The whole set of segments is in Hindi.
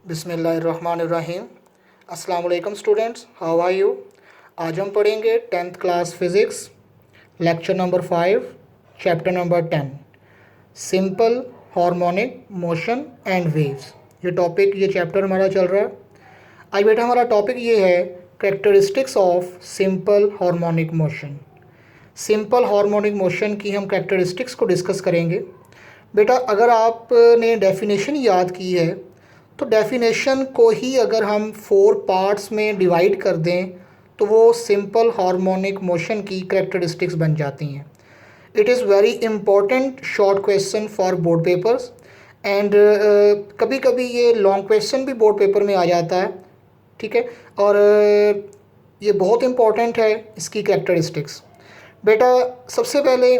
बिस्मिल्लाहिर्रहमानिर्रहीम। अस्सलाम वालेकुम स्टूडेंट्स, हाउ आर यू। आज हम पढ़ेंगे 10th class physics, lecture number 5, chapter number 10, simple harmonic motion and waves. ये चैप्टर हमारा चल रहा है। आज बेटा हमारा टॉपिक ये है characteristics of simple harmonic motion. Simple harmonic motion की हम करेक्टरिस्टिक्स को डिस्कस करेंगे। बेटा अगर आपने डेफिनेशन याद की है तो डेफिनेशन को ही अगर हम 4 पार्ट्स में डिवाइड कर दें तो वो सिंपल हार्मोनिक मोशन की करेक्टरिस्टिक्स बन जाती हैं। It is very important short question for board papers and कभी कभी ये लॉन्ग क्वेश्चन भी बोर्ड पेपर में आ जाता है, ठीक है। और ये बहुत इम्पॉर्टेंट है इसकी करेक्टरिस्टिक्स। बेटा सबसे पहले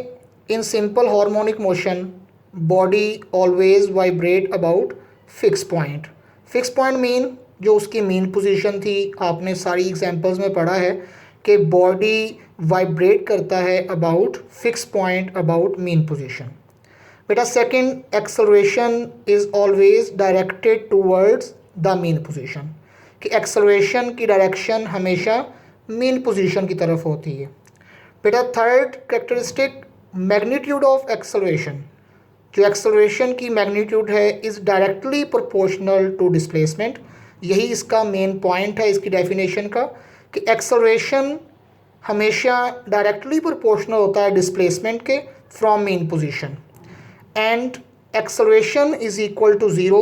in simple harmonic motion body always vibrate about fix point. Fix point mean जो उसकी मीन पोजीशन थी, आपने सारी एग्जांपल्स में पढ़ा है कि बॉडी वाइब्रेट करता है about fix point about mean position. बेटा second, acceleration is always directed towards the mean position, कि एक्सेलरेशन की डायरेक्शन हमेशा मीन पोजीशन की तरफ होती है। बेटा third characteristic, magnitude of acceleration. जो एक्सेलरेशन की मैग्नीट्यूड है is directly proportional to displacement. यही इसका मेन पॉइंट है इसकी डेफिनेशन का, कि एक्सेलरेशन हमेशा डायरेक्टली प्रोपोर्शनल होता है डिस्प्लेसमेंट के from mean position. And acceleration is equal to zero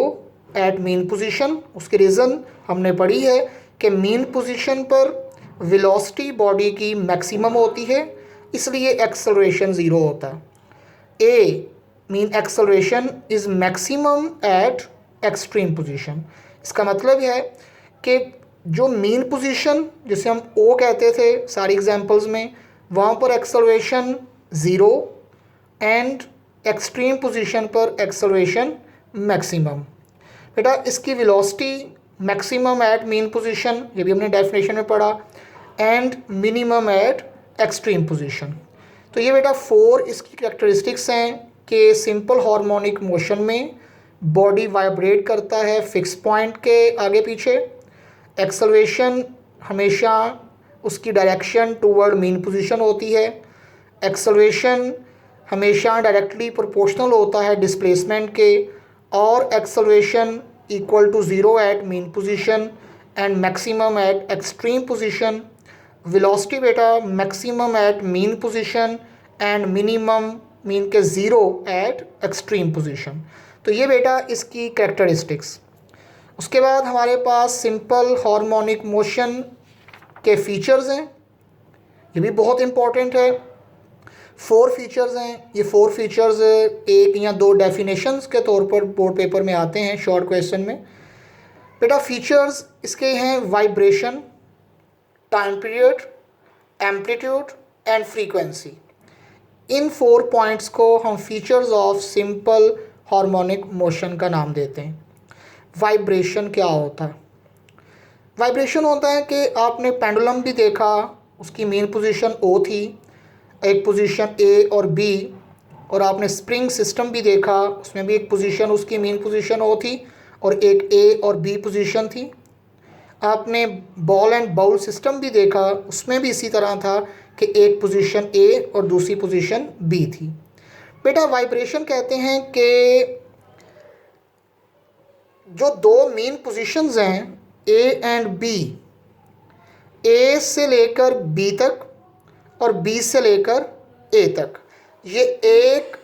at mean position. उसकी रीज़न हमने पढ़ी है कि मीन पोजीशन पर वेलोसिटी बॉडी की मैक्सिमम होती है, इसलिए एक्सेलरेशन ज़ीरो होता है। A mean acceleration is maximum at extreme position. इसका मतलब है कि जो मीन पोजीशन जिसे हम ओ कहते थे सारी एग्जांपल्स में, वहाँ पर acceleration zero and extreme position पर एक्सेलरेशन मैक्सिमम। बेटा इसकी velocity maximum at mean position, ये भी हमने डेफिनेशन में पढ़ा, and minimum at extreme position. तो ये बेटा 4 इसकी कैरेक्टरिस्टिक्स हैं कि सिंपल हार्मोनिक मोशन में बॉडी वाइब्रेट करता है फिक्स पॉइंट के आगे पीछे, एक्सेलरेशन हमेशा उसकी डायरेक्शन टूवर्ड मीन पोजीशन होती है, एक्सेलरेशन हमेशा डायरेक्टली प्रोपोर्शनल होता है डिस्प्लेसमेंट के, और acceleration equal to zero at mean position and maximum at extreme position. Velocity बेटा maximum at mean position and minimum mean के ज़ीरो एट एक्सट्रीम पोजीशन। तो ये बेटा इसकी कैरेक्टरिस्टिक्स। उसके बाद हमारे पास सिंपल हार्मोनिक मोशन के फीचर्स हैं, ये भी बहुत इम्पॉर्टेंट है। 4 फीचर्स हैं। ये 4 फीचर्स एक या 2 डेफिनेशंस के तौर पर बोर्ड पेपर में आते हैं शॉर्ट क्वेश्चन में। बेटा फीचर्स इसके हैं vibration, time period, amplitude and frequency. In 4 points को हम features of simple harmonic motion का नाम देते हैं। वाइब्रेशन क्या होता है? वाइब्रेशन होता है कि आपने पेंडुलम भी देखा, उसकी मेन पोजीशन ओ थी, एक पोजीशन ए और बी, और आपने स्प्रिंग सिस्टम भी देखा, उसमें भी एक पोजीशन उसकी मेन पोजीशन ओ थी और एक ए और बी पोजीशन थी। आपने बॉल एंड बाउल सिस्टम भी देखा, उसमें भी इसी तरह था कि एक पोजीशन ए और दूसरी पोजीशन बी थी। बेटा वाइब्रेशन कहते हैं कि जो 2 मेन पोजीशंस हैं ए एंड बी, ए से लेकर बी तक और बी से लेकर ए तक, ये एक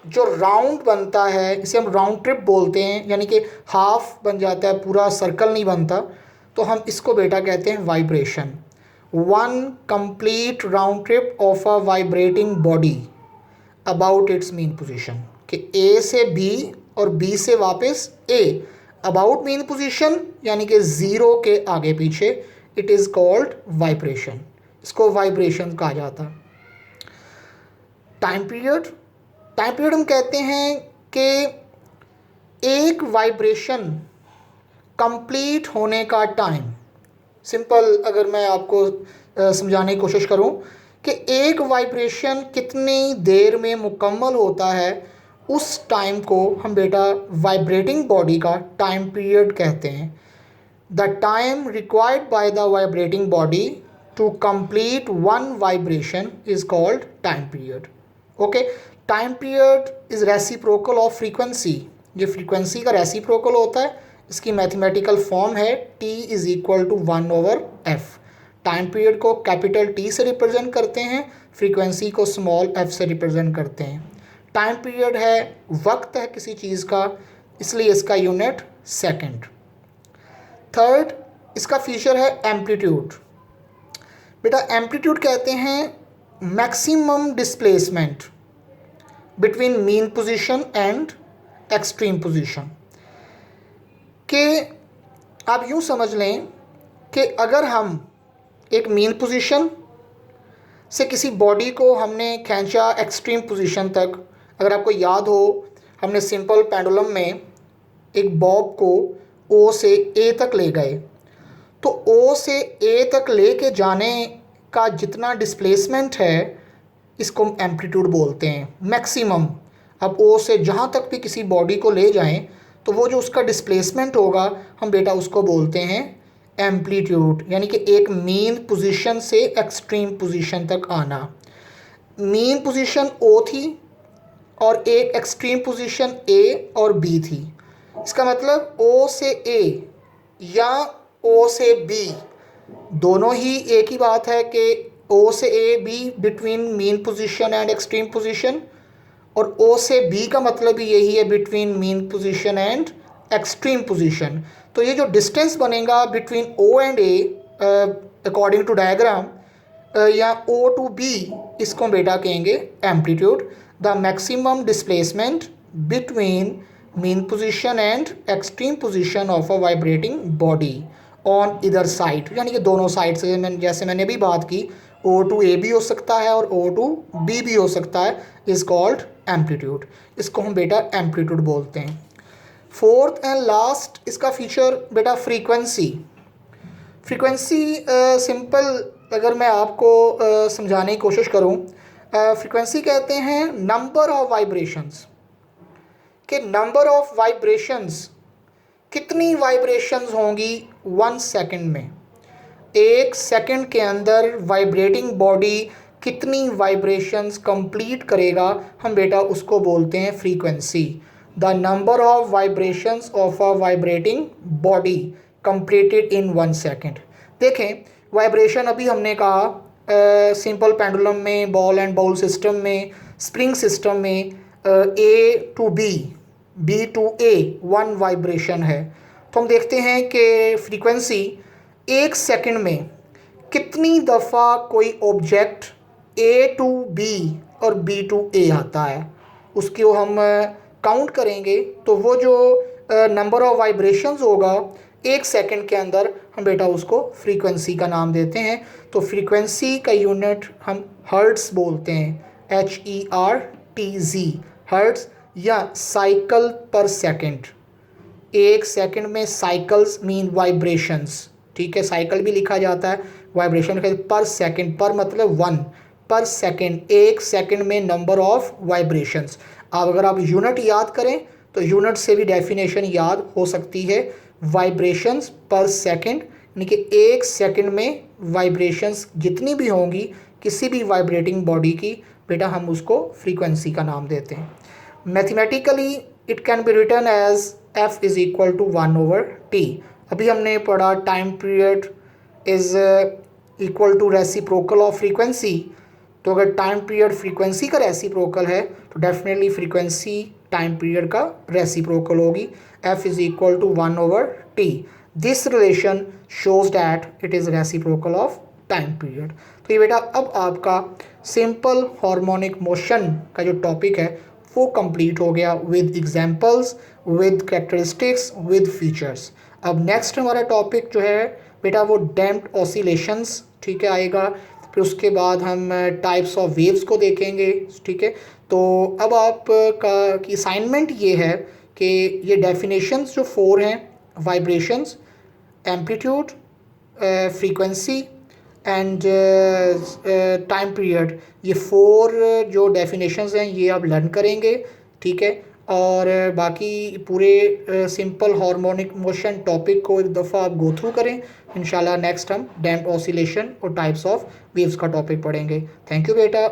जो राउंड बनता है इसे हम राउंड ट्रिप बोलते हैं, यानी कि हाफ बन जाता है, पूरा सर्कल नहीं बनता, तो हम इसको बेटा कहते हैं vibration. 1 complete round trip of a vibrating body about it's mean position, कि ए से बी और बी से वापस ए अबाउट मीन पोजीशन, यानी कि ज़ीरो के आगे पीछे, इट इज़ कॉल्ड वाइब्रेशन। इसको वाइब्रेशन कहा जाता है। टाइम पीरियड, टाइम पीरियड हम कहते हैं कि एक वाइब्रेशन कंप्लीट होने का टाइम। सिंपल अगर मैं आपको समझाने की कोशिश करूं कि एक वाइब्रेशन कितनी देर में मुकम्मल होता है, उस टाइम को हम बेटा वाइब्रेटिंग बॉडी का टाइम पीरियड कहते हैं। The time required by the vibrating body to complete one vibration is called time period. Okay, time period is reciprocal of frequency. ये फ्रीक्वेंसी का रेसिप्रोकल होता है। इसकी मैथमेटिकल फॉर्म है T is equal to 1/f। Time period को कैपिटल T से रिप्रेजेंट करते हैं, फ्रीक्वेंसी को स्मॉल f से रिप्रेजेंट करते हैं। टाइम पीरियड है, वक्त है किसी चीज़ का, इसलिए इसका यूनिट सेकंड। थर्ड, इसका फीचर है एम्पलीट्यूड। बेटा एम्पलीट्यूड कहते हैं maximum displacement between mean position and extreme position. कि आप यूँ समझ लें कि अगर हम एक मीन पोजीशन से किसी बॉडी को हमने खींचा एक्सट्रीम पोजीशन तक, अगर आपको याद हो हमने सिंपल पेंडुलम में एक बॉब को O से A तक ले गए, तो O से A तक ले के जाने का जितना डिस्प्लेसमेंट है इसको हम एम्पलीट्यूड बोलते हैं, मैक्सिमम। अब O से जहाँ तक भी किसी बॉडी को ले जाएं तो वो जो उसका डिस्प्लेसमेंट होगा हम बेटा उसको बोलते हैं एम्पलीट्यूड, यानी कि एक मीन पोजीशन से एक्सट्रीम पोजीशन तक आना। मीन पोजीशन O थी और एक एक्सट्रीम पोजीशन A और B थी। इसका मतलब O से A या O से B दोनों ही एक ही बात है कि O से A B between mean position and extreme position, और O से B का मतलब भी यही है between mean position and extreme position. तो ये जो डिस्टेंस बनेगा between O and A according to diagram या O टू B, इसको बेटा कहेंगे amplitude. The maximum displacement between mean position and extreme position of a vibrating body on इधर साइड, यानी कि दोनों साइड से। जैसे मैंने अभी बात की O टू A भी हो सकता है और O टू B भी हो सकता है, इज कॉल्ड एम्पलीट्यूड। इसको हम बेटा एम्पलीट्यूड बोलते हैं। फोर्थ एंड लास्ट इसका फीचर बेटा फ्रीक्वेंसी। फ्रीक्वेंसी सिंपल अगर मैं आपको समझाने की कोशिश करूं, फ्रीक्वेंसी कहते हैं नंबर ऑफ वाइब्रेशंस, कि नंबर ऑफ वाइब्रेशंस कितनी वाइब्रेशंस होंगी 1 सेकंड में। एक सेकंड के अंदर वाइब्रेटिंग बॉडी कितनी वाइब्रेशंस कंप्लीट करेगा हम बेटा उसको बोलते हैं frequency. The number of vibrations of a vibrating body completed in 1 second. देखें वाइब्रेशन अभी हमने कहा सिंपल पेंडुलम में, बॉल एंड बाउल सिस्टम में, स्प्रिंग सिस्टम में A to B, B to A 1 vibration है। तो हम देखते हैं कि फ्रीक्वेंसी एक सेकंड में कितनी दफ़ा कोई ऑब्जेक्ट A टू B और B टू A आता है, उसको हम काउंट करेंगे तो वो जो नंबर ऑफ वाइब्रेशंस होगा एक सेकंड के अंदर हम बेटा उसको फ्रीक्वेंसी का नाम देते हैं। तो फ्रीक्वेंसी का यूनिट हम हर्ट्स बोलते हैं, HERTZ, हर्ट्स या साइकिल पर सेकंड। एक सेकंड में साइकिल्स मीन वाइब्रेशंस, ठीक है, साइकिल भी लिखा जाता है, वाइब्रेशन पर सेकंड, पर मतलब 1 पर सेकंड, एक सेकंड में नंबर ऑफ वाइब्रेशंस। अब अगर आप यूनिट याद करें तो यूनिट से भी डेफिनेशन याद हो सकती है, वाइब्रेशंस पर सेकंड, यानी कि एक सेकंड में वाइब्रेशंस जितनी भी होंगी किसी भी वाइब्रेटिंग बॉडी की बेटा हम उसको फ्रीक्वेंसी का नाम देते हैं। Mathematically it can be written as F is equal to 1/T। अभी हमने पढ़ा time period is equal to reciprocal of frequency. तो अगर टाइम पीरियड फ्रीक्वेंसी का रेसिप्रोकल है तो डेफिनेटली फ्रीक्वेंसी टाइम पीरियड का रेसिप्रोकल होगी। F is equal to 1/T। This relation shows that it is reciprocal of time period. तो ये बेटा अब आपका सिंपल हार्मोनिक मोशन का जो टॉपिक है वो कंप्लीट हो गया with examples, with characteristics, with features. अब नेक्स्ट हमारा टॉपिक जो है बेटा वो डैम्प्ड ऑसिलेशंस, ठीक है, आएगा। फिर उसके बाद हम टाइप्स ऑफ वेव्स को देखेंगे, ठीक है। तो अब आप की असाइनमेंट ये है कि ये डेफिनेशंस जो 4 हैं, vibrations, amplitude, frequency and time period, ये 4 जो डेफिनेशंस हैं ये आप लर्न करेंगे ठीक है। और बाकी पूरे सिंपल हार्मोनिक मोशन टॉपिक को एक दफ़ा आप गो थ्रू करें। इंशाल्लाह नेक्स्ट हम डैम्प्ड ऑसिलेशन और टाइप्स ऑफ वेव्स का टॉपिक पढ़ेंगे। थैंक यू बेटा।